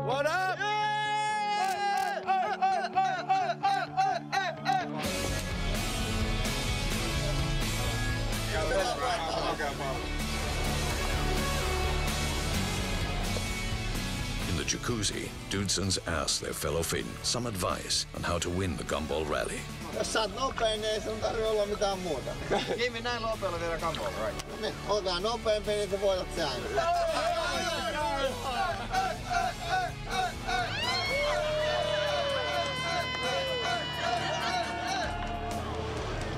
What up? In the jacuzzi, Dudesons ask their fellow Finn some advice on how to win the Gumball Rally. Jos sä oot nopein, niin ei sun tarvitse olla mitään muuta. Kimi, näin nopealla vielä Gumball Rally. Niin, otetaan nopeampi, niin sä voitat säännöt.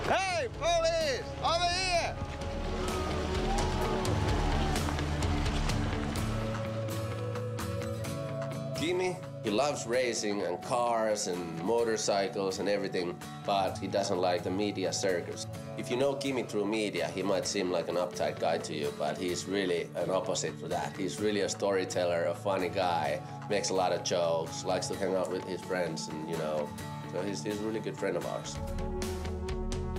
Hey, police! Over here! Kimi, he loves racing and cars and motorcycles and everything, but he doesn't like the media circus. If you know Kimi through media, he might seem like an uptight guy to you, but he's really an opposite for that. He's really a storyteller, a funny guy, makes a lot of jokes, likes to hang out with his friends, and so he's a really good friend of ours.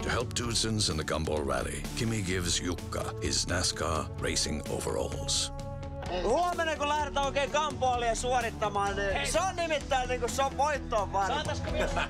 To help Dudesons in the Gumball Rally, Kimi gives Jukka his NASCAR racing overalls. Huomenna kun lähdetään oikein Gumbballia suorittamaan, niin se on nimittäin niinku se on voittoon varma. Saataisiko vielä?